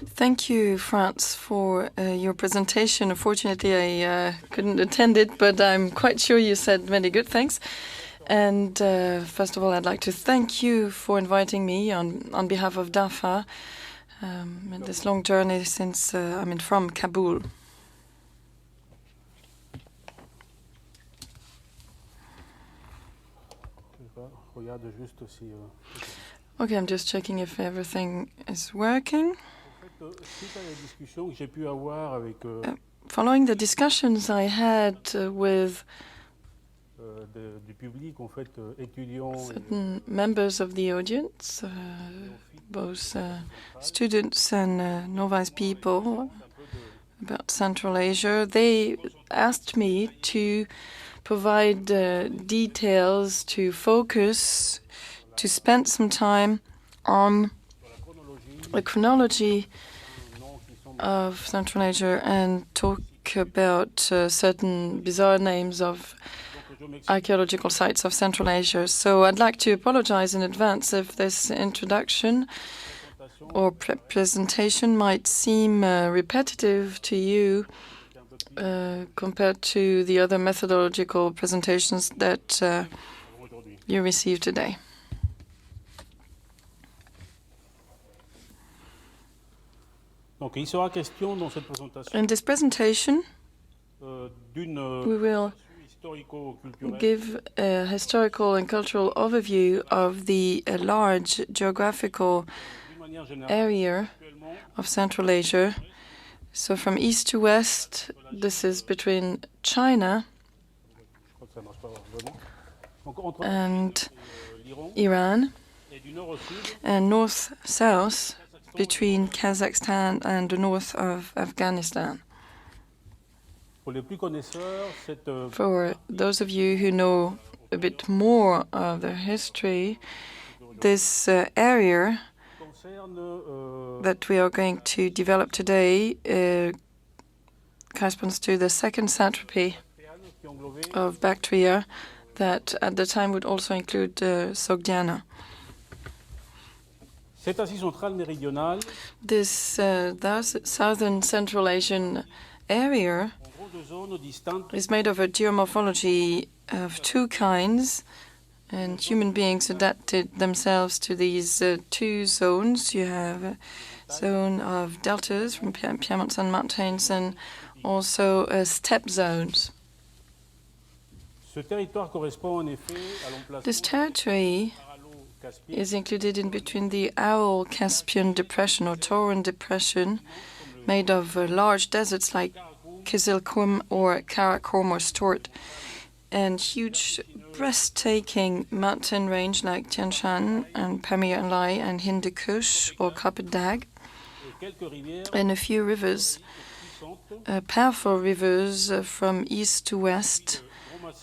Thank you, France, for your presentation. Unfortunately, I couldn't attend it, but I'm quite sure you said many good things. And first of all, I'd like to thank you for inviting me on behalf of DAFA in this long journey since from Kabul. Okay, I'm just checking if everything is working. Following the discussions I had with certain members of the audience, both students and novice people about Central Asia, they asked me to provide details, to focus, to spend some time on the chronology of Central Asia and talk about certain bizarre names of archaeological sites of Central Asia. So I'd like to apologize in advance if this introduction or presentation might seem repetitive to you compared to the other methodological presentations that you received today. In this presentation, we will give a historical and cultural overview of the large geographical area of Central Asia. So from east to west, this is between China and Iran, and north-south between Kazakhstan and the north of Afghanistan. For those of you who know a bit more of the history, this area that we are going to develop today corresponds to the second satrapy of Bactria that at the time would also include Sogdiana. This thus southern Central Asian area is made of a geomorphology of two kinds, and human beings adapted themselves to these two zones. You have a zone of deltas from Piemonte Mountains and also steppe zones. This territory is included in between the Ural-Caspian Depression or Taurine Depression, made of large deserts like Kizilkum or Karakorum or Stort, and huge breathtaking mountain range like Tian Shan and Pamir Lai and Hindu Kush or Kapadag, and a few rivers, powerful rivers from east to west,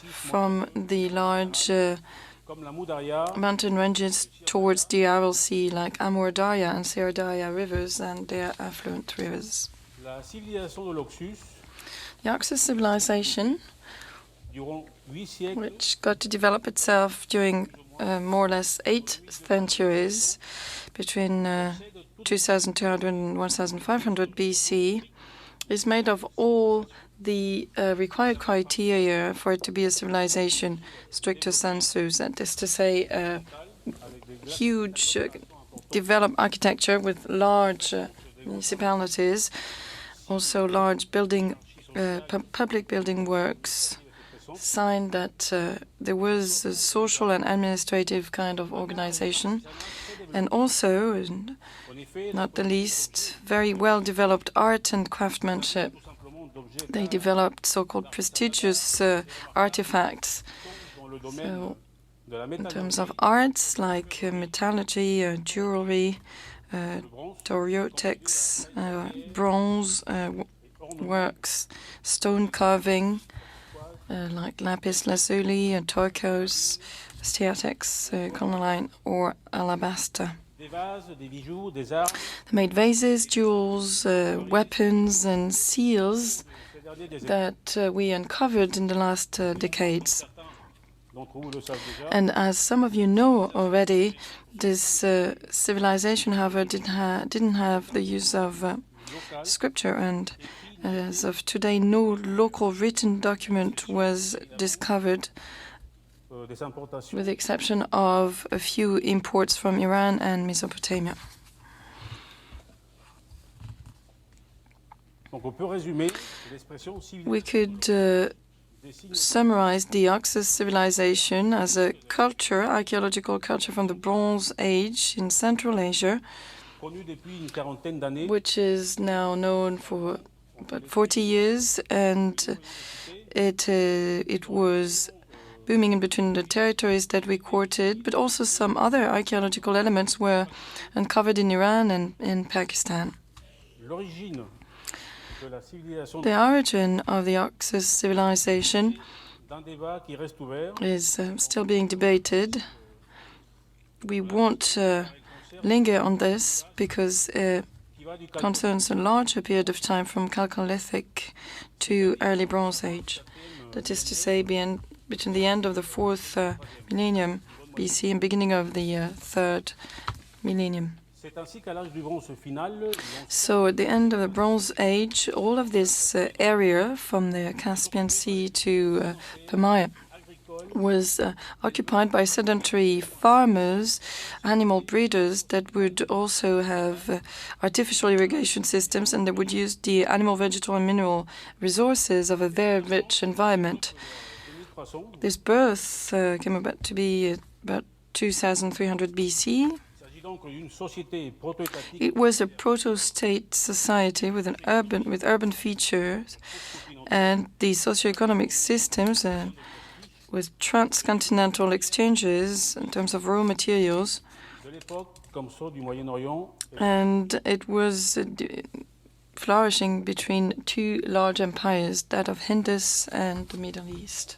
from the large mountain ranges towards the Aral Sea like Amur Darya and Ser Darya rivers and their affluent rivers. The Oxus civilization, which got to develop itself during more or less 8 centuries, between 2200 and 1500 BC, is made of all the required criteria for it to be a civilization, stricto sensu, that is to say, huge developed architecture with large municipalities, also large building, public building works, sign that there was a social and administrative kind of organization, and also, and not the least, very well developed art and craftsmanship. They developed so-called prestigious artifacts. So, in terms of arts like metallurgy, jewelry, toriotics, bronze works, stone carving like lapis lazuli, turquoise, steatix, cornelian, or alabaster. They made vases, jewels, weapons, and seals that we uncovered in the last decades. And as some of you know already, this civilization, however, didn't have the use of scripture, and as of today, no local written document was discovered, with the exception of a few imports from Iran and Mesopotamia. We could summarize the Oxus civilization as a culture, archaeological culture from the Bronze Age in Central Asia, which is now known for about 40 years, and it was booming in between the territories that we courted, but also some other archaeological elements were uncovered in Iran and in Pakistan. The origin of the Oxus civilization is still being debated. We won't linger on this because it concerns a larger period of time from Chalcolithic to early Bronze Age. That is to say, between the end of the 4th millennium BC and beginning of the 3rd millennium. So at the end of the Bronze Age, all of this area from the Caspian Sea to Pamir was occupied by sedentary farmers, animal breeders that would also have artificial irrigation systems, and they would use the animal, vegetal, and mineral resources of a very rich environment. This birth came about to be about 2300 BC. It was a proto-state society with urban features, and the socioeconomic systems with transcontinental exchanges in terms of raw materials, and it was flourishing between two large empires, that of Hindus and the Middle East.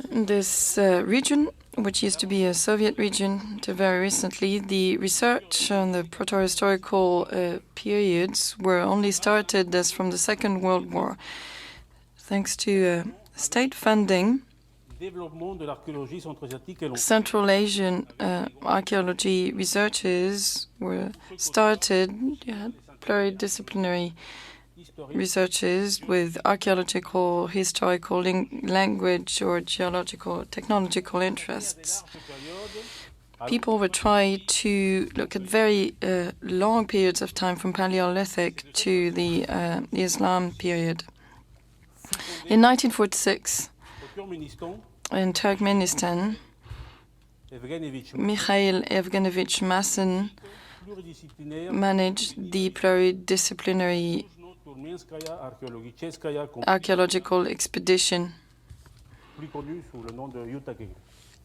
This region, which used to be a Soviet region until very recently, the research on the proto-historical periods were only started as from the Second World War. Thanks to state funding, Central Asian archaeology researches were started. You had pluridisciplinary researches with archaeological, historical, language, or geological, technological interests. People would try to look at very long periods of time from Paleolithic to the Islam period. In 1946, in Turkmenistan, Mikhail Evgenovich Masson managed the pluridisciplinary archaeological expedition.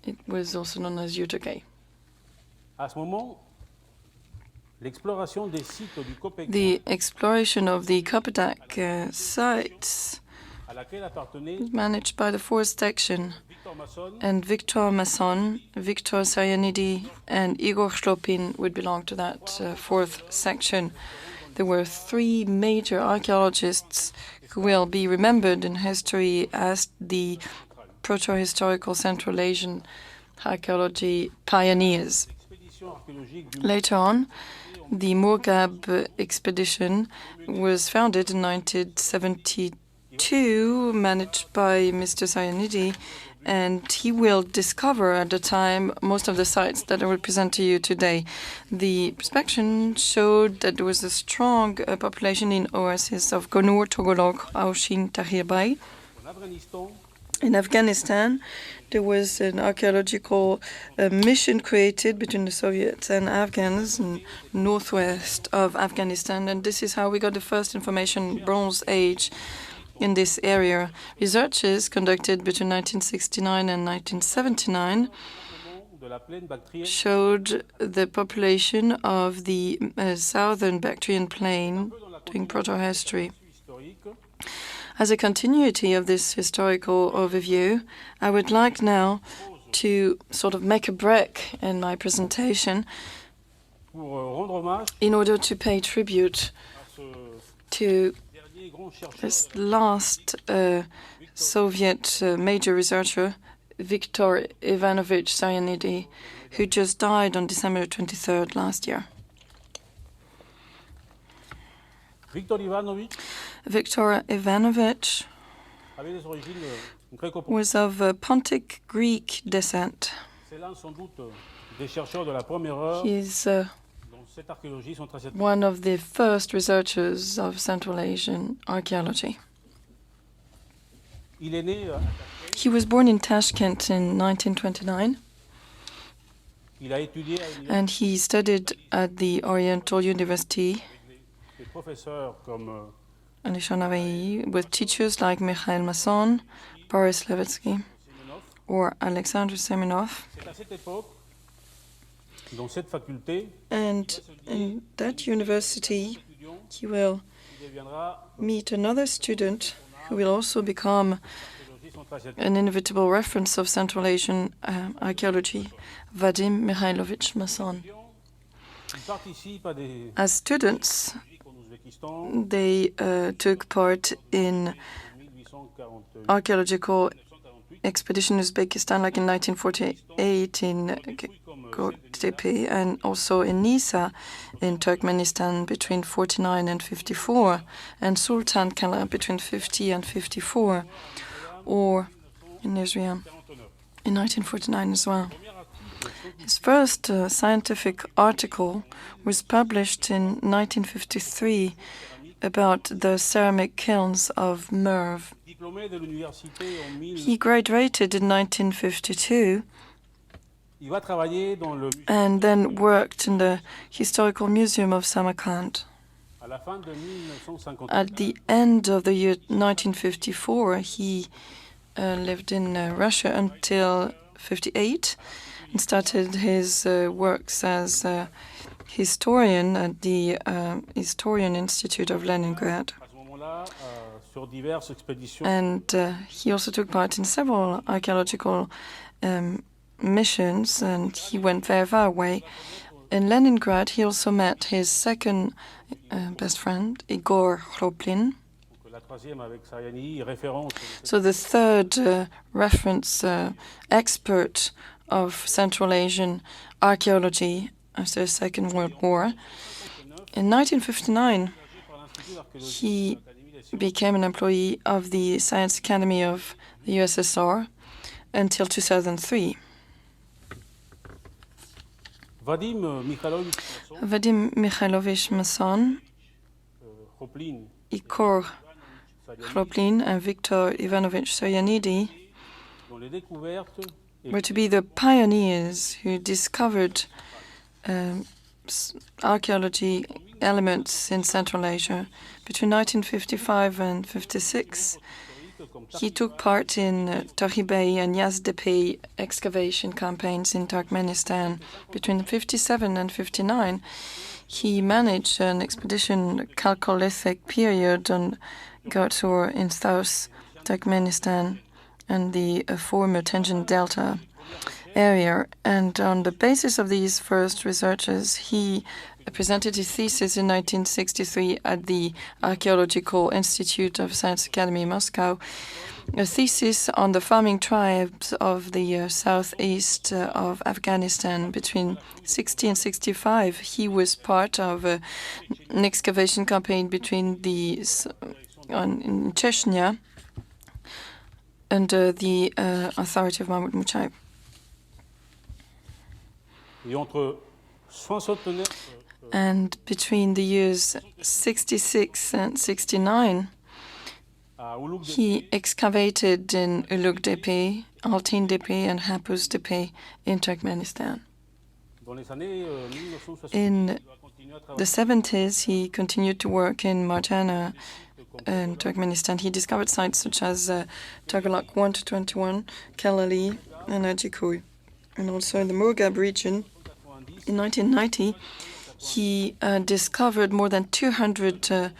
It was also known as Utake. The exploration of the Kopedak sites managed by the 4th section, and Victor Masson, Victor Saryanidi, and Igor Shlopin would belong to that 4th section. There were 3 major archaeologists who will be remembered in history as the proto-historical Central Asian archaeology pioneers. Later on, the Murghab expedition was founded in 1972, managed by Mr. Saryanidi, and he will discover at the time most of the sites that I will present to you today. The inspection showed that there was a strong population in oases of Gonur, Togolok, Aushin, Tahirbai. In Afghanistan, there was an archaeological mission created between the Soviets and Afghans in northwest of Afghanistan, and this is how we got the first information, Bronze Age, in this area. Researches conducted between 1969 and 1979 showed the population of the southern Bactrian plain doing proto-history. As a continuity of this historical overview, I would like now to sort of make a break in my presentation in order to pay tribute to This last Soviet major researcher, Viktor Ivanovich Saryanidi, who just died on December 23rd last year. Viktor Ivanovich was of Pontic Greek descent. He's one of the first researchers of Central Asian archaeology. He was born in Tashkent in 1929, and he studied at the Oriental University with teachers like Mikhail Masson, Boris Levitsky, or Alexander Semenov. And in that university, he will meet another student who will also become an inevitable reference of Central Asian archaeology, Vadim Mikhailovich Masson. As students, they took part in archaeological expedition in Uzbekistan, like in 1948 in Tepe, and also in Nisa in Turkmenistan between 49 and 54, and Sultan Kala between 50 and 54, or in Israel in 1949 as well. His first scientific article was published in 1953 about the ceramic kilns of Merv. He graduated in 1952 and then worked in the Historical Museum of Samarkand. At the end of the year 1954, he lived in Russia until 1958 and started his works as a historian at the Historian Institute of Leningrad. And he also took part in several archaeological missions, and he went very far away. In Leningrad, he also met his second best friend, Igor Khroplin. So the third reference expert of Central Asian archaeology after the Second World War. In 1959, he became an employee of the Science Academy of the USSR until 2003. Vadim Mikhailovich Masson, Igor Khroplin, and Viktor Ivanovich Saryanidi were to be the pioneers who discovered archaeology elements in Central Asia. Between 1955 and 1956, he took part in Tahibey and Yazdepe excavation campaigns in Turkmenistan. Between 1957 and 1959, he managed an expedition Chalcolithic period on Gatsur in South Turkmenistan and the former Tenjin Delta area. And on the basis of these first researches, he presented his thesis in 1963 at the Archaeological Institute of Science Academy in Moscow, a thesis on the farming tribes of the southeast of Afghanistan. Between 1960 and 1965, he was part of an excavation campaign between in Chechnya under the authority of Mahmoud Muchaib. And between the years 1966 and 1969, he excavated in Ulugdepe, Altindepe, and Hapuzdepe in Turkmenistan. In the 1970s, he continued to work in Marjana in Turkmenistan. He discovered sites such as Tagalok 1-21, Kalali, and Ajikuy. And also in the Murghab region, in 1990, he discovered more than 200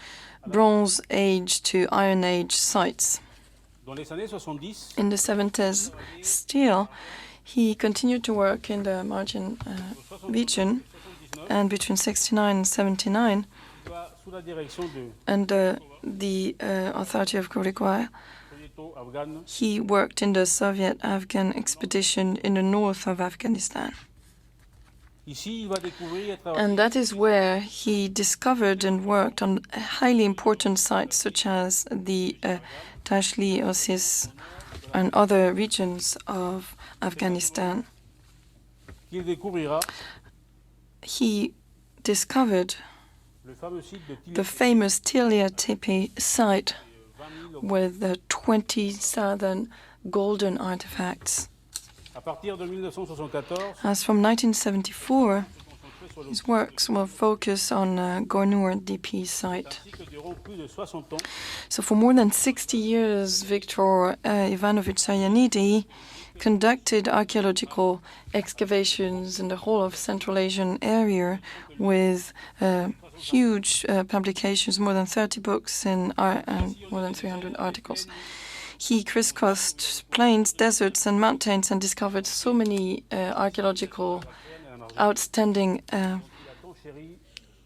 Bronze Age to Iron Age sites. In the 70s, still, he continued to work in the Marjan region, and between 1969 and 1979, under the authority of Korea. He worked in the Soviet-Afghan expedition in the north of Afghanistan. And that is where he discovered and worked on highly important sites such as the Tashli, Oxus, and other regions of Afghanistan. He discovered the famous Tilia Tepe site with the 20,000 golden artifacts. As from 1974, his works will focus on Gornur DP site. So for more than 60 years, Viktor Ivanovich Sayanidi conducted archaeological excavations in the whole of Central Asian area with huge publications, more than 30 books and more than 300 articles. He crisscrossed plains, deserts, and mountains and discovered so many archaeological outstanding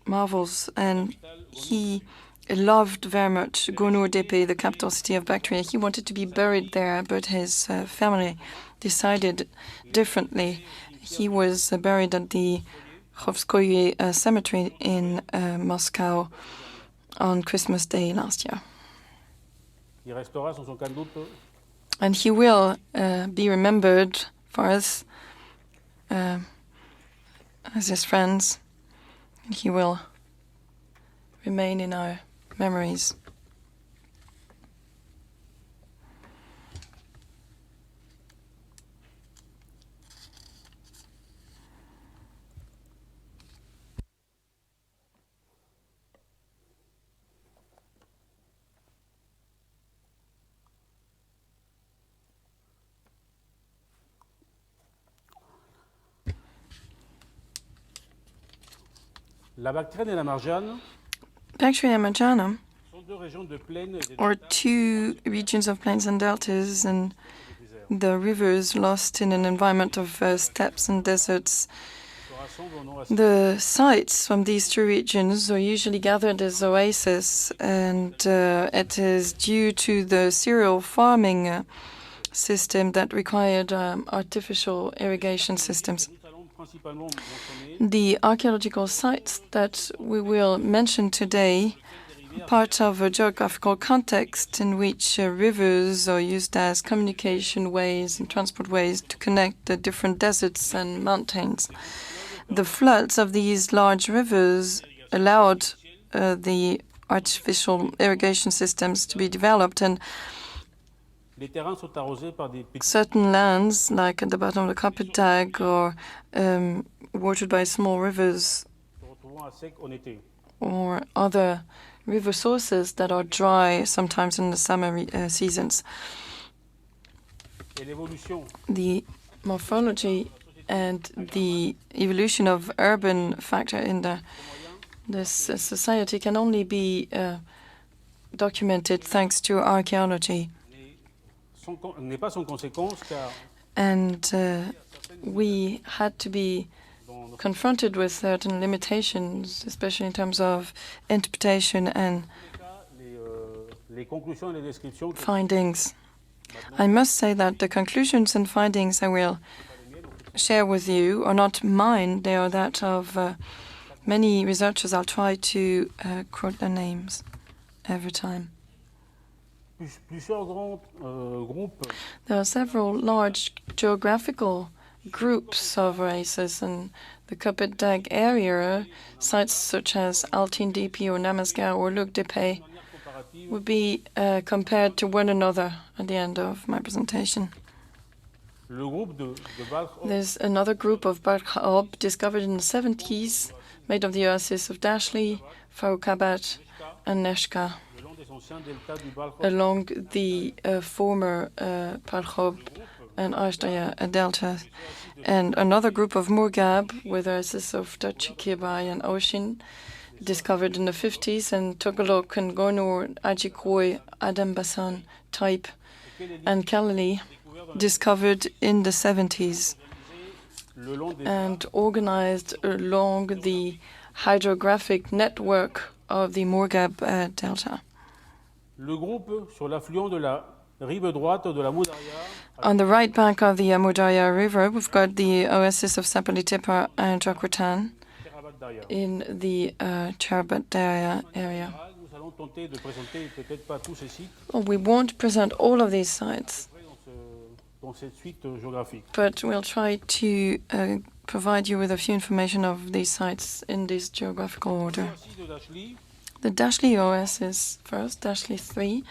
marvels. And he loved very much Gornur Tepe, the capital city of Bactria. He wanted to be buried there, but his family decided differently. He was buried at the Khovskoye cemetery in Moscow on Christmas Day last year. And he will be remembered for us as his friends. And he will remain in our memories. La Bactriane et la Margiane Bactro-Margian are two regions of plains and deltas, and the rivers lost in an environment of steppes and deserts. The sites from these two regions are usually gathered as oases, and it is due to the cereal farming system that required artificial irrigation systems. The archaeological sites that we will mention today are part of a geographical context in which rivers are used as communication ways and transport ways to connect the different deserts and mountains. The floods of these large rivers allowed the artificial irrigation systems to be developed, and certain lands, like at the bottom of the Kapitag, are watered by small rivers or other river sources that are dry sometimes in the summer seasons. The morphology and the evolution of urban factor in this society can only be documented thanks to archaeology. And we had to be confronted with certain limitations, especially in terms of interpretation and findings. I must say that the conclusions and findings I will share with you are not mine. They are that of many researchers. I'll try to quote their names every time. There are several large geographical groups of races in the Kapitag area. Sites such as Altin DP or Namaskar or Luk DP would be compared to one another at the end of my presentation. There's another group of Bactro discovered in the 70s, made of the oasis of Dashli, Farukabat, and Neshka, along the former Bactro and Ashdaya delta, and another group of Murgab with oasis of Tachikibai and Oshin, discovered in the 50s, and Togalok and Gornur, Ajikoi, Adambasan type, and Kalali, discovered in the 70s and organized along the hydrographic network of the Murgab delta. Le groupe sur l'affluent de la rive droite de la Moudaria. On the right bank of the Amudarya River, we've got the oasis of Sapalitepa and Jakartan in the Charabat Darya area. Nous allons tenter de présenter peut-être pas tous ces sites We won't present all of these sites, dans cette suite géographique. but we'll try to provide you with a few information of these sites in this geographical order. Ici de Dashli, The Dashli Oasis first, Dashli 3. le site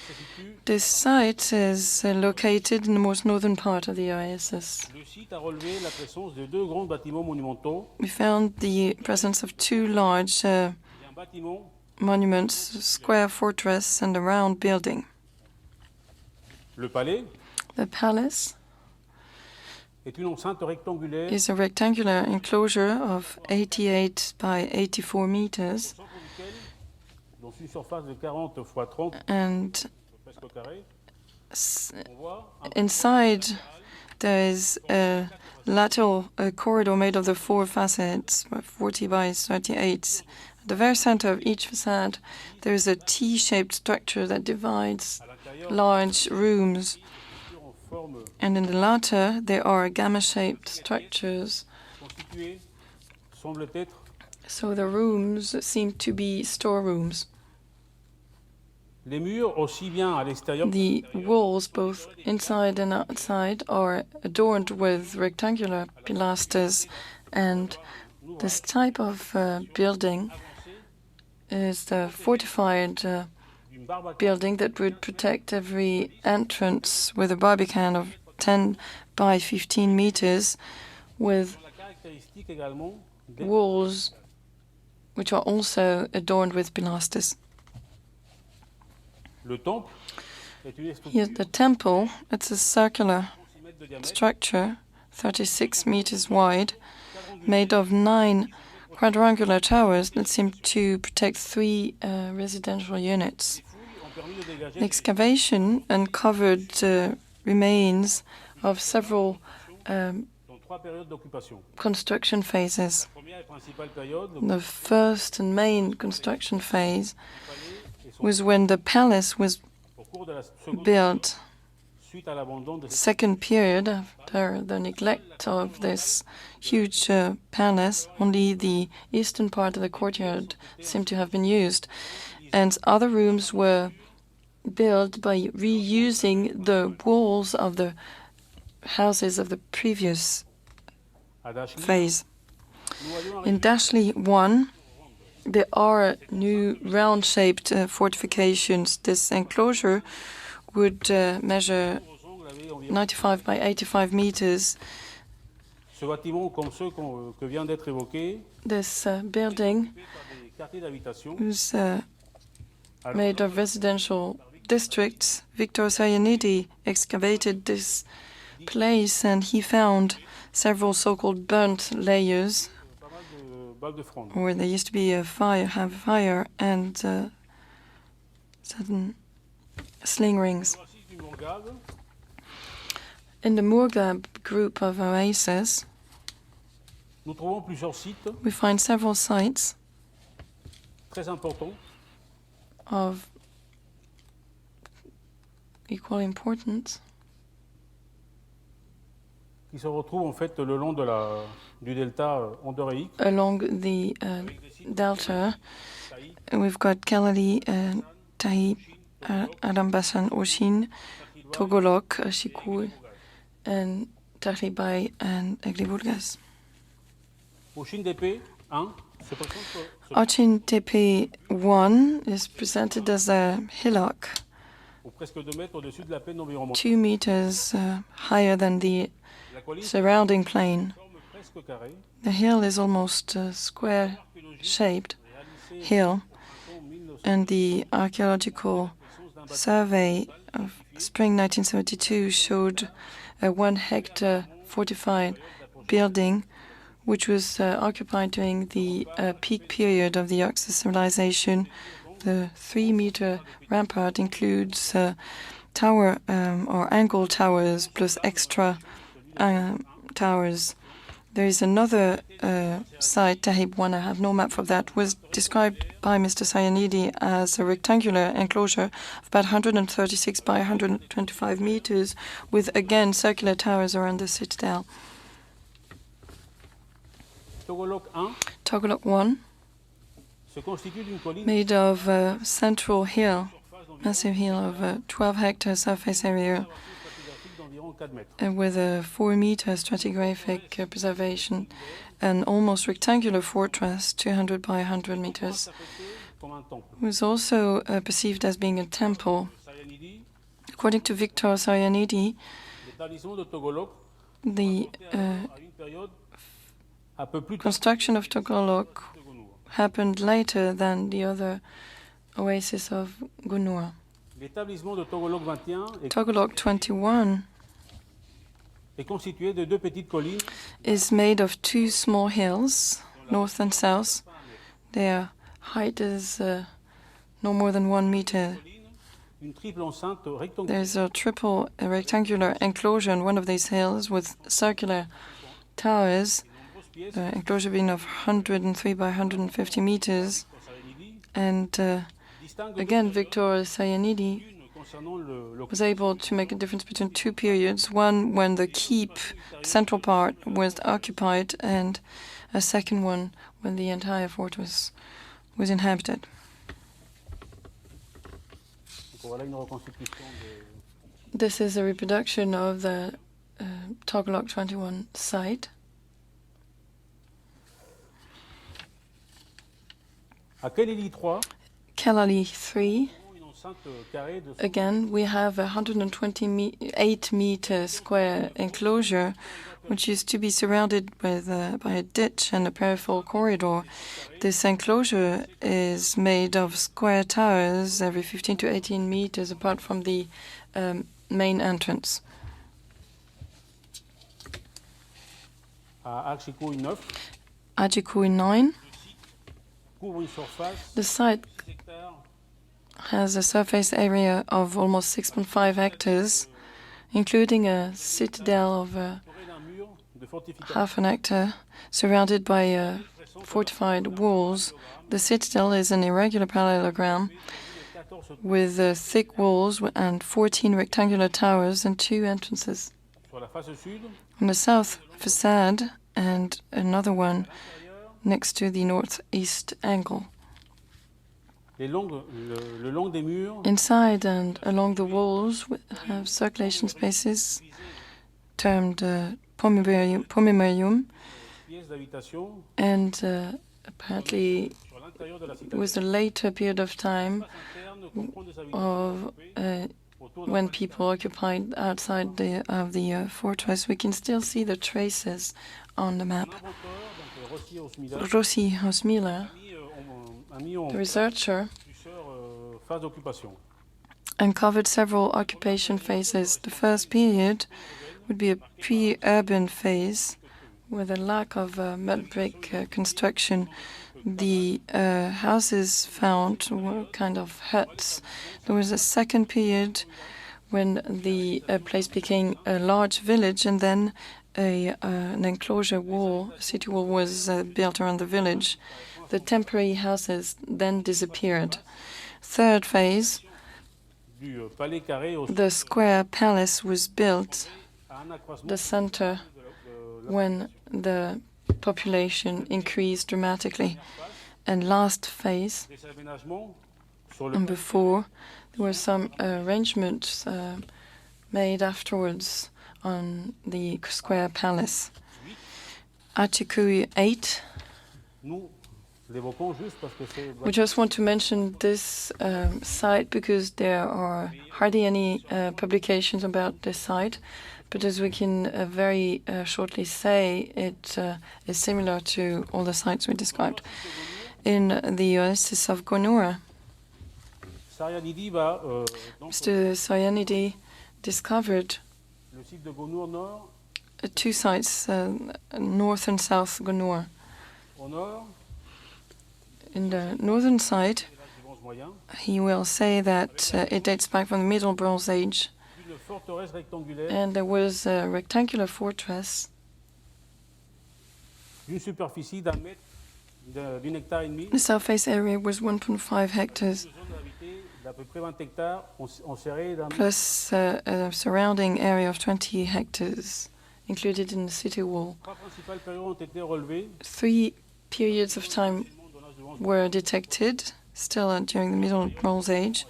se situe. This site is located in the most northern part of the oasis. Le site a relevé la présence de deux grands bâtiments monumentaux. We found the presence of two large Il y a un bâtiment monuments, a square fortress and a round building. Le palais The palace est une enceinte rectangulaire is a rectangular enclosure of 88 by 84 meters, au centre duquel, dans une surface de 40 x 30 and presque au carré, s- on voit un inside there is a lateral corridor made of the four facets, 40 by 38. At the very center of each facade, there is a T-shaped structure that divides à l'intérieur large rooms, en forme and in the latter there are gamma-shaped structures. constituée semble être So the rooms seem to be storerooms. les murs aussi bien à l'extérieur The walls, both inside and outside, are adorned with rectangular pilasters, and this type of building is the fortified d'une barbacane building that would protect every entrance with a barbican of 10 by 15 meters, with la caractéristique également des walls which are also adorned with pilasters. le temple est une Here, structure the temple, it's a circular de 6 mètres de diamètre structure, 36 meters wide, made of 9 quadrangular towers that seem to protect 3 residential units. ont permis de dégager The excavation uncovered remains of several dans 3 périodes d'occupation. construction phases. La première et principale période, The first and main construction phase palais et son was when the palace was au cours de la seconde built. suite à l'abandon de cette Second period, after the neglect of this huge palace, only the eastern part of the courtyard seemed to have been used, and other rooms were built by reusing the walls of the houses of the previous à Dashli. phase. Nous voyons In Dashli 1, there are new round-shaped fortifications. This enclosure would measure aux ongles avait environ 95 by 85 meters. ce bâtiment comme ceux que vient d'être évoqués This building fait par des quartiers d'habitation. was made of residential districts. Victor Sayanidi excavated this place, and he found several so-called burnt layers Pas mal de balles de fronde. where there used to be a fire, and certain sling rings. Voici du Mangab, In the Murgab group of oases, nous trouvons plusieurs sites we find several sites très importants of equal importance qui se retrouvent en fait le long du delta endoréique. along the delta. We've got Kalali, Tahi, Arambasan, Oshin, Togolok, Shikul, and Tahribai, and Agliburgas. Au Chine d'épée 1 se présente Ochin Tepe 1 is presented as a hillock, au presque 2 mètres au-dessus de la plaine environnante. 2 meters higher than the La colline surrounding plain. forme presque carré, The hill is almost a square-shaped réalisée hill, en 1900 and the archaeological survey of spring 1972 showed a 1 hectare fortified building which was occupied during the peak period of the Oxus civilization. The 3-meter rampart includes tower or angle towers plus extra towers There is another site, Tahib 1, I have no map for that, was described by Mr. Sayanidi as a rectangular enclosure of about 136 by 125 meters, with, again, circular towers around the citadel. Togolok 1, made of a central hill, massive hill of 12 hectare surface area, with a 4-meter stratigraphic preservation, an almost rectangular fortress, 200 by 100 meters, was also perceived as being a temple. According to Victor Sayanidi, the construction of Togolok happened later than the other oasis of Gunua. Togolok 21 is made of 2 small hills, north and south. Their height is no more than 1 meter. There's a triple rectangular enclosure on one of these hills with circular towers, the enclosure being of 103 by 150 meters. And again, Victor Sayanidi was able to make a difference between 2 periods, one when the keep, central part, was occupied, and a second one when the entire fortress was inhabited. This is a reproduction of the Togolok 21 site. Kelali 3. Again, we have a 128-meter square enclosure, which used to be surrounded with, by a ditch and a peripheral corridor. This enclosure is made of square towers every 15 to 18 meters apart from the main entrance. Ajikoui 9. The site has a surface area of almost 6.5 hectares, including a citadel of half an hectare, surrounded by fortified walls. The citadel is an irregular parallelogram with thick walls and 14 rectangular towers and 2 entrances. On the south facade and another one next to the northeast angle. Inside and along the walls we have circulation spaces termed pomimerium, and apparently it was a later period of time of when people occupied outside of the fortress. We can still see the traces on the map. Rossi Hosmila, the researcher, uncovered several occupation phases. The first period would be a pre-urban phase with a lack of mud brick construction. The houses found were kind of huts. There was a second period when the place became a large village, and then an enclosure wall, a city wall, was built around the village. The temporary houses then disappeared. Third phase, the square palace was built, the center, when the population increased dramatically. And last phase, number 4, there were some arrangements made afterwards on the square palace. Ajikoui 8. We just want to mention this site because there are hardly any publications about this site, but as we can very shortly say, it is similar to all the sites we described. In the oasis of Gonura, Mr. Sayanidi discovered 2 sites, north and south Gonura. In the northern side, he will say that it dates back from the Middle Bronze Age, and there was a rectangular fortress d'une superficie d'un mètre, d'une hectare et demi. The surface area was 1.5 hectares, Une zone habitée d'à peu près 20 hectares enserrée dans plus a surrounding area of 20 hectares included in the city wall. trois principales périodes ont été relevées. 3 periods of time were detected, still during the Middle Bronze Age.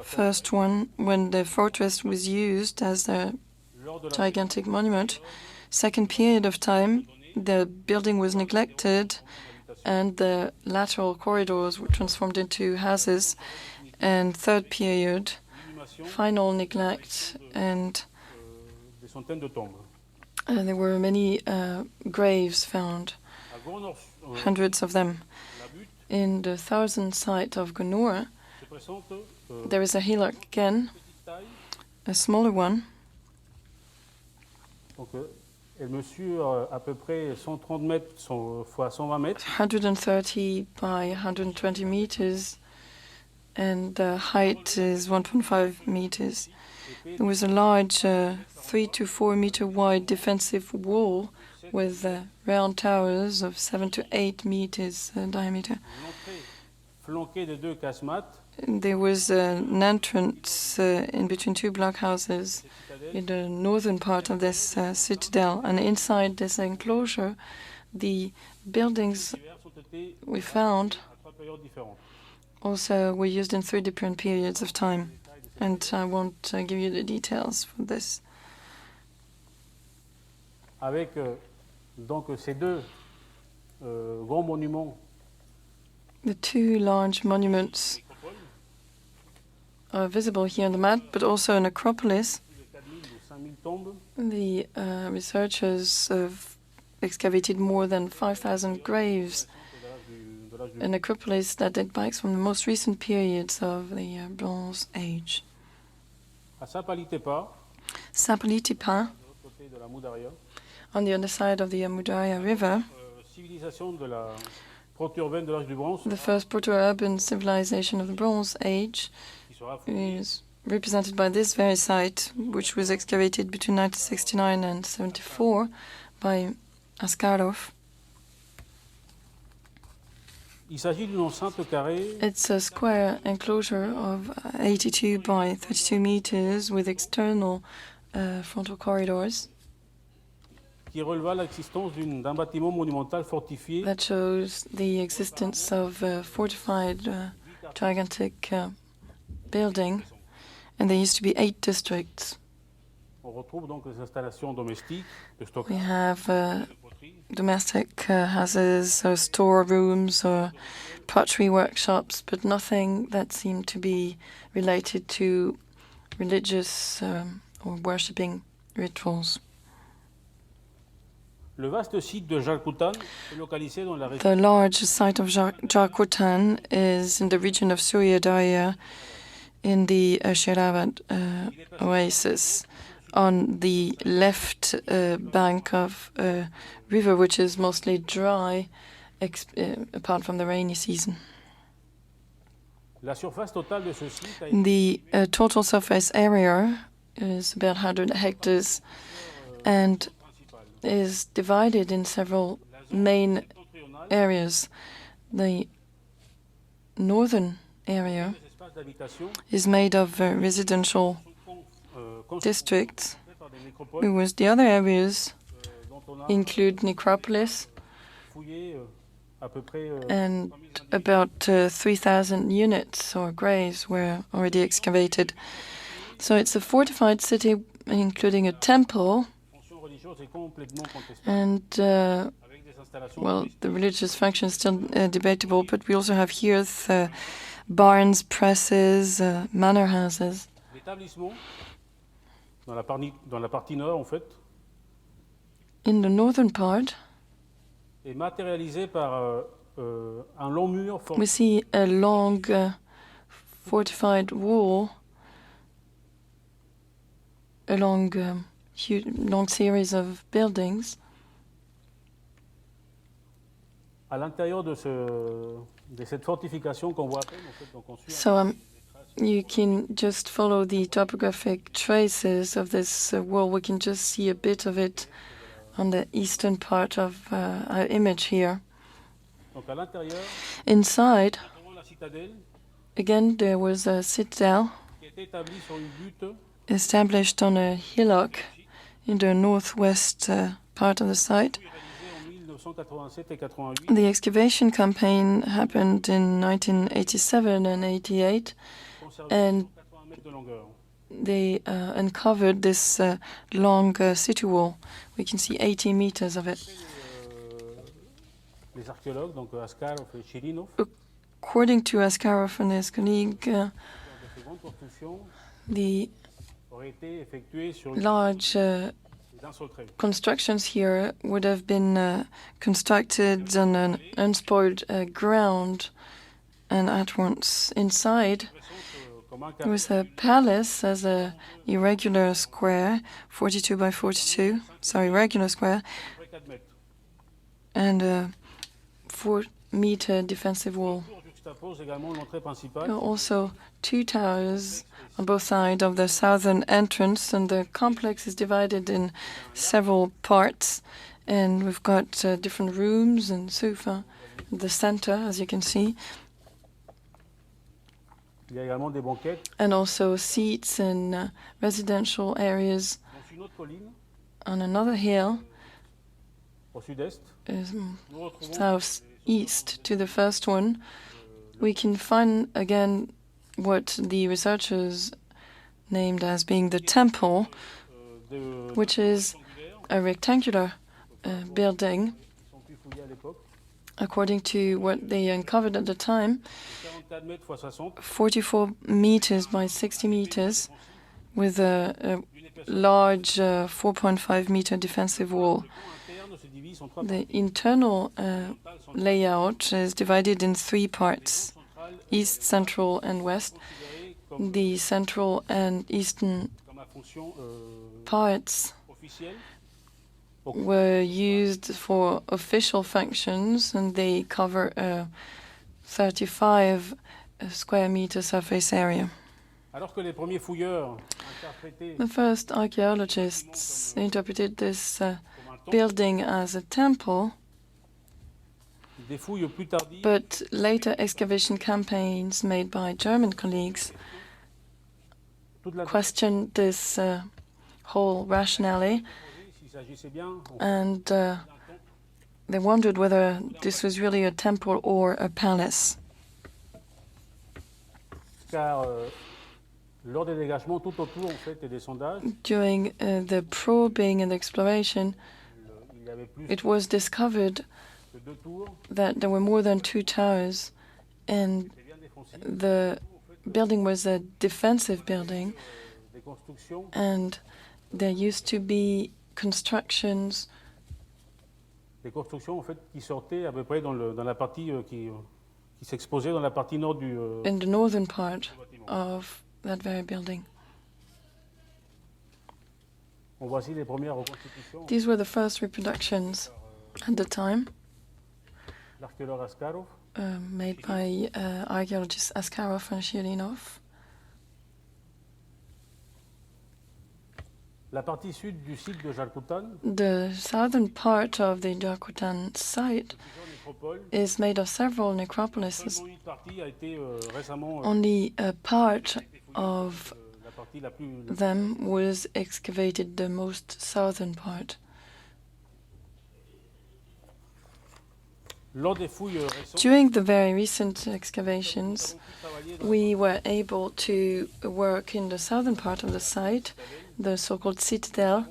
First one, when the fortress was used as a gigantic monument. Second period of time, the building was neglected and the lateral corridors were transformed into houses. And third period, final neglect, and Des centaines de tombes. there were many graves found, À Gournor, hundreds of them. la butte In the southern site of Gonur, se présente there is a hillock again, petite taille. a smaller one. Donc, elle mesure à peu près 130 mètres fois 120 mètres. 130 by 120 meters, and the height is 1.5 meters. There was a large 3 to 4 meter wide defensive wall with round towers of 7 to 8 meters diameter. L'entrée flanquée de deux casemates. There was an entrance in between two blockhouses in the northern part of this citadel, and inside this enclosure, the buildings we found À trois périodes différentes. also were used in 3 different periods of time, and I won't give you the details for this. Avec donc ces deux grands monuments, The 2 large monuments are visible here on the map, but also an acropolis. plus de 4000 ou 5000 tombes, The researchers have excavated more than 5,000 graves, de l'âge du an acropolis that date back from the most recent periods of the Bronze Age. à Sapalitepa, Sapalitipa, de l'autre côté de la Moudaria, on the other side of the Amudarya River, civilisation de la proto-urbaine de l'âge du bronze, the first proto-urban civilization of the Bronze Age, qui sera fouillée is represented by this very site, which was excavated between 1969 and 74 by Askarov. Il s'agit d'une enceinte carrée It's a square enclosure of 82 by 32 meters with external frontal corridors qui releva l'existence d'un bâtiment monumental fortifié that shows the existence of a fortified gigantic building, and there used to be 8 districts. On retrouve donc les installations domestiques de We stockage have de poterie, domestic houses or storerooms or pottery workshops, but nothing that seemed to be related to religious or worshipping rituals. Le vaste site de Jalkutan est localisé dans la région The large site of Jarkutan is in the region of Surya Darya in the Shiravat oasis on the left bank of a river which is mostly dry apart from the rainy season. La surface totale de ce site a été The total surface area is about 100 hectares and is divided in several main septentrionale areas. The northern area des espaces d'habitation is made of residential construits districts, par des nécropoles whereas the other areas dont on a include necropolis fouillé à peu près and about 3,000 units or graves were already excavated. So it's a fortified city, including a temple, fonction religieuse est complètement contestable and avec des installations well, touristiques. the religious function is still debatable, but we also have here barns, presses, manor houses. L'établissement dans la partie nord en fait In the northern part, est matérialisé par un long mur we see a long fortified wall, a long series of buildings. à l'intérieur de cette fortification qu'on voit à peine en fait, donc on suit So you can just follow the topographic traces of this wall. We can just see a bit of it on the eastern part of our image here. Donc à l'intérieur, Inside, nous trouvons la citadelle again, there was a citadel qui était établie sur une butte established on a hillock in the northwest part of the site. réalisée en 1987 et 88. The excavation campaign happened in 1987 and 88, Conservée and 180 mètres de longueur. they uncovered this long city wall. We can see 80 meters of it. Les archéologues, donc Askarov et Chirinov, According to Askarov and his colleague, de ces grandes constructions the auraient été effectuées sur une large d'un seul trait. constructions here would have been constructed on an unspoiled ground, and at once inside Comme un there was a palace as a irregular square, 42 by 42, regular square, 4 mètres. and a 4-meter defensive wall. La tour juxtapose également l'entrée principale. There are also 2 towers on both sides of the southern entrance, and the complex is divided in several parts, and we've got different rooms and sofa in the center, as you can see, Il y a également des banquettes. and also seats in residential areas Dans une autre colline, on another hill, au sud-est, um, nous retrouvons southeast to the first one. We can find again what the researchers named as being the temple, de which is a rectangular building, qui sont plus fouillés à l'époque. according to what they uncovered at the time, 44 mètres x 60, 44 meters by 60 meters, with a large 4.5 meter defensive wall. le pont interne se divise en 3 The parties. internal layout is divided in 3 parts, east, central, and west. Considéré comme, The central and eastern comme à fonction parts officielle. were used for official functions, and they cover a 35 square meter surface area. Alors que les premiers fouilleurs interprétaient The first archaeologists interpreted this comme un temple, building as a temple, des fouilles plus tardives but later excavation campaigns made by German colleagues toute la questioned this whole rationale, s'il s'agissait bien and they wondered whether this was really a temple or a palace. car lors des dégagements tout autour en fait et des sondages, During the probing and exploration, il y avait plus it was discovered que 2 tours, that there were more than 2 towers, and c'est bien défoncé, the building was a defensive building, des constructions and there used to be constructions en fait qui sortaient à peu près dans la partie qui s'exposait dans la partie nord du in the northern part of that very building. on voit ici les premières reconstitutions. These were the first reproductions at the time, L'archéologue Askarov made by archaeologists Askarov and Shirinov. la partie sud du site de Jalkutan, The southern part of the Jakutan site plusieurs nécropoles. is made of several necropolises. Seulement une partie a été récemment Only a part of la partie la plus them was excavated, the most southern part. lors des fouilles récentes. During the very recent excavations, Nous avons pu travailler dans we were able to work in the southern part of the site, the so-called citadel,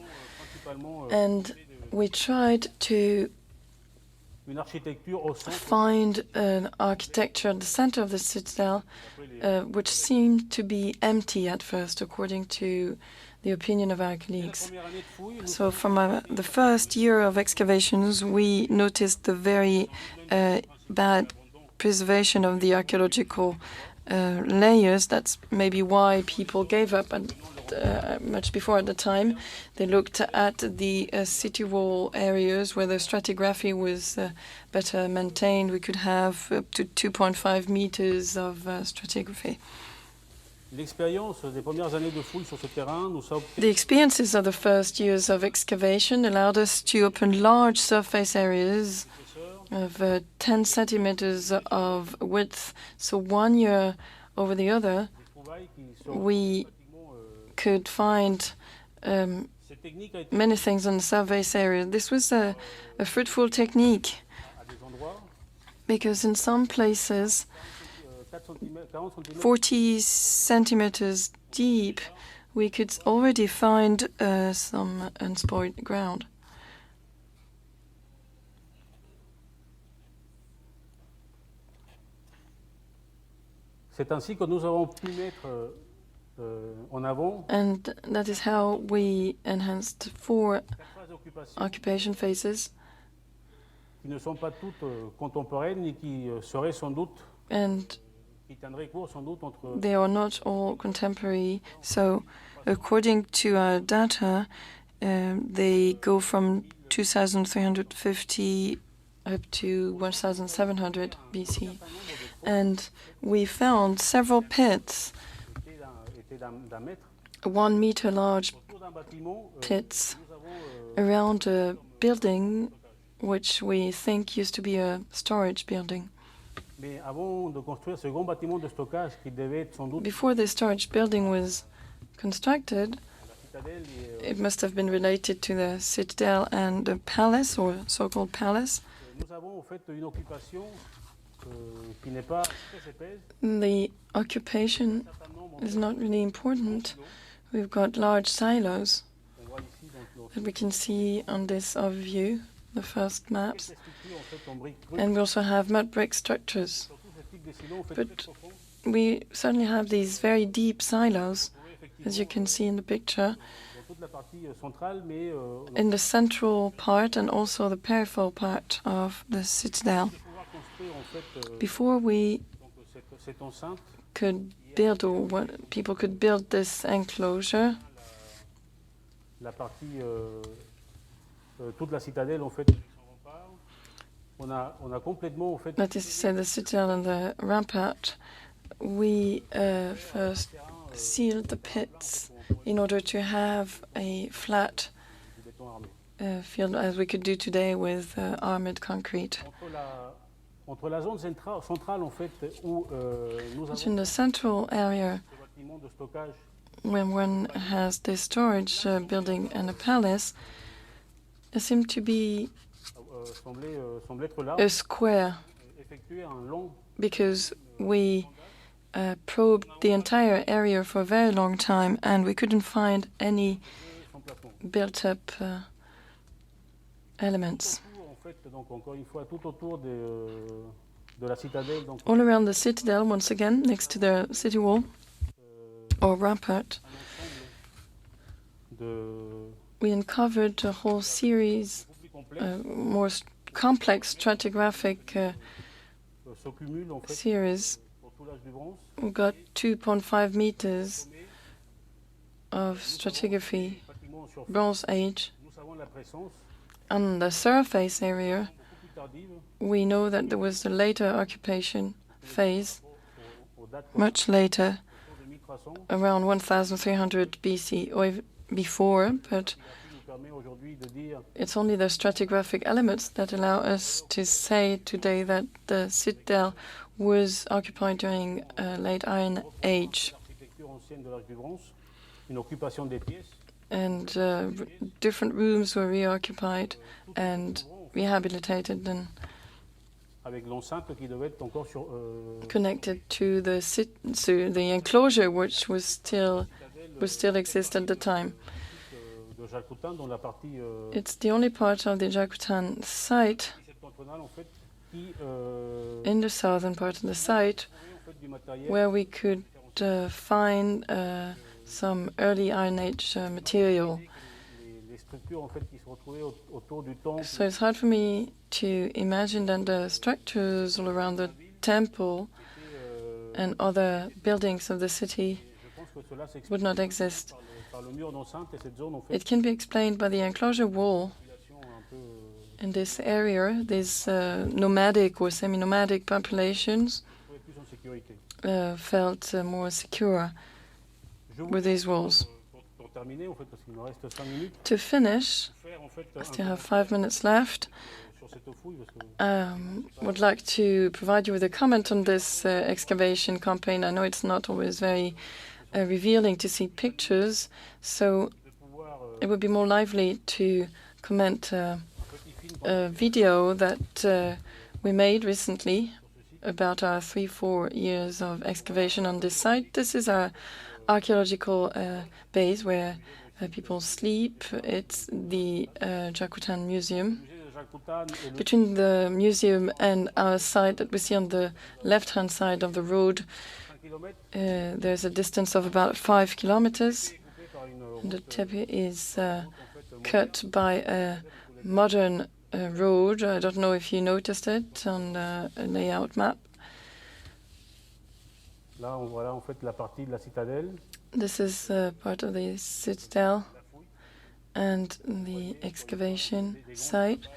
principalement and we tried to une architecture au centre find an architecture at the center of the citadel, which seemed to be empty at first, according to the opinion of our la colleagues. première année de fouilles. Nous So from the first year of excavations, we noticed the very bad preservation of the archaeological layers. That's maybe why people gave up much before at the time. They looked at the city wall areas where the stratigraphy was better maintained. We could have up to 2.5 meters of stratigraphy. L'expérience des premières années de fouilles sur ce terrain nous a The experiences of the first years of excavation allowed us to open large surface areas of 10 centimeters of width. So 1 year over the other, we could find many things on the surface area. This was a fruitful technique because in some places, 40 centimeters deep, we could already find some unspoiled ground. C'est ainsi que nous avons pu mettre en avant And that is how we enhanced 4 occupation phases. qui ne sont pas toutes contemporaines et qui seraient sans doute, And qui tiendraient court sans doute entre they are not all contemporary. So according to our data, they go from 2350 up to 1700 BC. And we found several pits, étaient d'un mètre. 1 meter large Autour d'un bâtiment, pits nous avons around a building which we think used to be a storage building. mais avant de construire ce grand bâtiment de stockage qui devait être sans doute Before the storage building was constructed, la citadelle et, it must have been related to the citadel and the palace, or so-called palace. nous avons en fait une occupation qui n'est pas très épaisse. The occupation is not really important. We've got large silos On voit ici donc that we can see on this overview, the first maps. ces structures en fait en briques crues. And we also have mud brick structures. Surtout ce type de silos en fait But- très profond. We certainly have these very deep silos, as you can see in the picture, Dans toute la partie centrale, mais in the central part and also the peripheral part of the citadel. de pouvoir construire en fait Before we donc cette enceinte, could build, or what people could build this enclosure, la partie toute la citadelle en fait avec son rempart, on a complètement en fait that is to say the citadel and the rampart, we first sealed the pits in order to have a flat du béton armé. field as we could do today with armored concrete. Entre la zone centrale en fait où nous But avons in the central area, ce bâtiment de stockage when one has this storage building and a palace, there seemed to be semble être là, a square effectuer un long because we probed the entire area for a very long time and we couldn't find any sans plafond. built-up elements. Tout, en fait, donc encore une fois, tout autour de la citadelle, donc All around the citadel, once again, next to the city wall or rampart, de we uncovered a whole series, beaucoup plus complexe more complex stratigraphic s'accumule en fait series. pour tout l'âge du bronze. We got 2.5 meters of stratigraphy, Bâtiment en surface, Bronze Age. nous savons la présence On the surface area, beaucoup plus tardive we know that there was a later occupation phase, aux dates much later, autour de 1300 around 1300 BC or before, but qui nous permet aujourd'hui de dire it's only the stratigraphic elements that allow us to say today that the citadel was occupied during late Iron Age. l'architecture ancienne de l'âge du bronze, une occupation des pièces, And different rooms were reoccupied and rehabilitated and avec l'enceinte qui devait être encore sur connected to the the enclosure, which was still exist at the time. de Jalcoutin dans la partie It's the only part of the Jakutan site septentrionale en fait qui in the southern part of the site en fait du matériel where we could find some early Iron Age material. les structures en fait qui se retrouvaient autour du temple So it's hard for me to imagine that the structures all around the temple and other buildings of the city je pense que cela s'explique would not exist. par le mur d'enceinte et cette zone en fait It can be explained by the enclosure wall population un peu in this area. These nomadic or semi-nomadic populations trouvait plus en sécurité. felt more secure. with these walls. Pour terminer, en fait, parce qu'il nous reste 5 minutes, To finish, faire, en fait, I un still have commentaire 5 minutes left. sur cette fouille, parce que Would like to provide you with a comment on this excavation campaign. I know it's not always very revealing to see pictures, so de pouvoir it would be more lively to comment un petit film a video that we made recently about our 3-4 years of excavation on this site. This is our archaeological base where people sleep. It's the Jakutan Museum. musée de Jacques Coutan et le Between the museum and our site that we see on the left-hand side of the road, 5 km there's a distance of about 5 kilometers. coupé par une And the route tepe is en fait cut by a modern road. I don't know if you noticed it on the layout map. là on voit là en fait la partie de la citadelle, This is part of the citadel and the excavation site.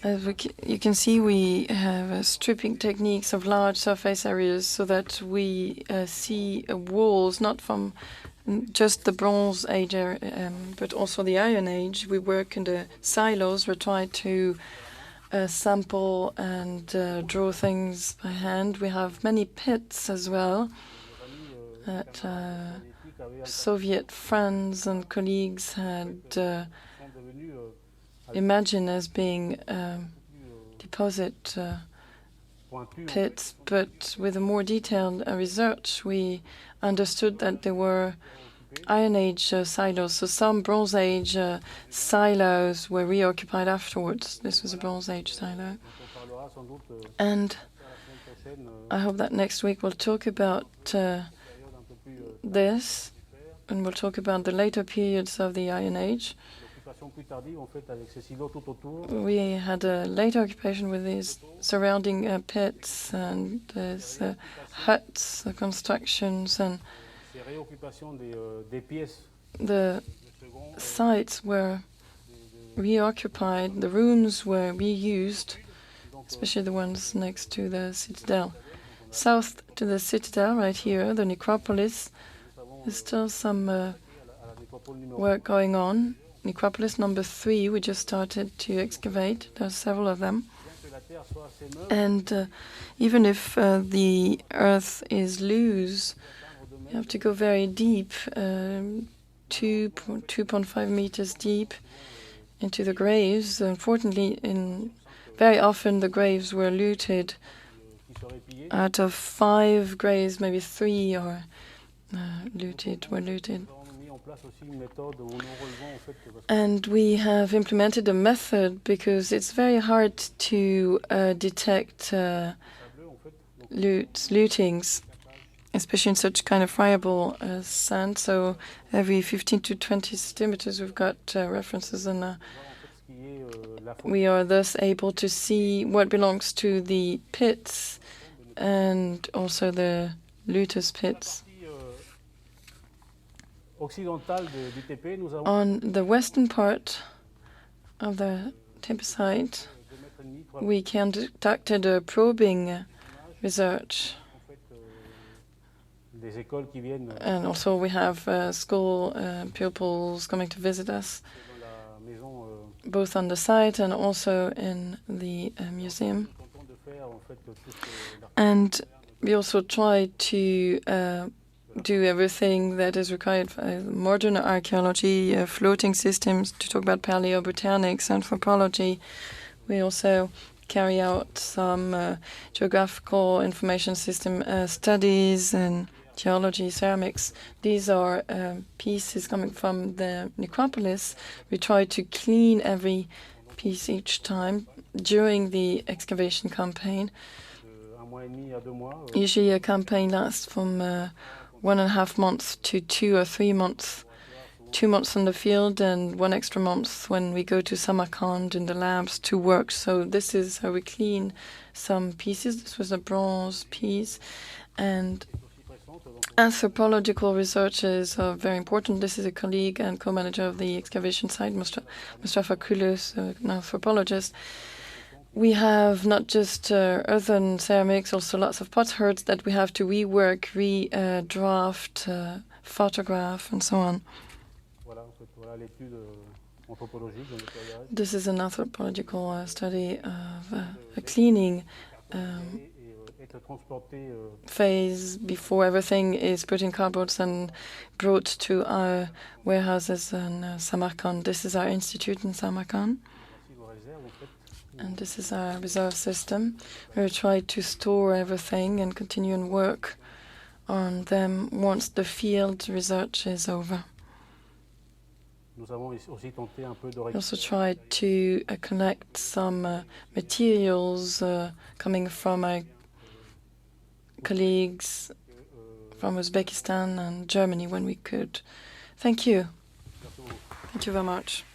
As you can see, we have stripping techniques of large surface areas so that we see walls not from just the Bronze Age, but also the Iron Age. We work in the silos. We try to sample and draw things by hand. We have many pits as well that Soviet friends and colleagues had sont devenus imagined as being deposit pointus. pits, but with a more detailed research, we understood that there were Iron Age silos. So some Bronze Age silos were reoccupied afterwards. This was a Bronze Age silo. Donc on parlera sans doute And la semaine prochaine I hope that next week we'll talk about période un peu plus this, and we'll talk about the later periods of the Iron Age. l'occupation plus tardive en fait avec ces silos tout autour. We had a later occupation with these surrounding pits and there's huts, constructions, and Ces réoccupations des pièces the de second sites were reoccupied, the rooms were reused, especially the ones next to the citadel. South to the citadel, right here, the necropolis, there's still some à la nécropole numéro work going on. Necropolis number 3, we just started to excavate. There's several of them. bien que la terre soit assez neuve, And even if the earth is loose, you have to go very deep, 2.5 meters deep into the graves. Unfortunately, very often the graves were looted. qui seraient pillées. Out of 5 graves, maybe 3 are looted. Nous avons mis en place aussi une méthode où nous relevons en fait parce And we have implemented a method because it's very hard to detect que bleu en fait. Donc lootings, especially in such kind of friable sand. So every 15 to 20 centimeters, we've got references, and voir en fait ce qui est la faute we are thus able to see what belongs to the pits and also the looters' pits. partie occidentale du TP. Nous avons On the western part of the Tempe site, 2 mètres et demi, 3 we conducted a probing research. en fait des écoles qui viennent And also we have school pupils coming to visit us, dans la maison. both on the site and also in the museum. Content de faire en fait tout And we also try to do everything that is required for modern archaeology, floating systems, to talk about paleobotanics, anthropology. We also carry out some geographical information system studies and geology, ceramics. These are pieces coming from the necropolis. We try to clean every piece each time during the excavation campaign. de 1 mois et demi à 2 mois. Usually a campaign lasts from 1.5 months to 2 or 3 months. 2 months in the field and 1 extra month when we go to Samarkand in the labs to work. So this is how we clean some pieces. This was a bronze piece. And anthropological researches are very important. This is a colleague and co-manager of the excavation site, Mustafa Kulus, an anthropologist. We have not just earthen ceramics, also lots of potsherds that we have to rework, redraft, photograph, and so on. Voilà, en fait, voilà l'étude anthropologique de nettoyage. This is an anthropological study of a cleaning Être transporté phase before everything is put in cardboards and brought to our warehouses in Samarkand. This is our institute in Samarkand, nos réserves, en fait, and this is our reserve system. We try to store everything and continue and work on them once the field research is over. nous avons aussi tenté un peu de We also tried to collect some materials coming from our colleagues from Uzbekistan and Germany when we could. Thank you. Thank you very much.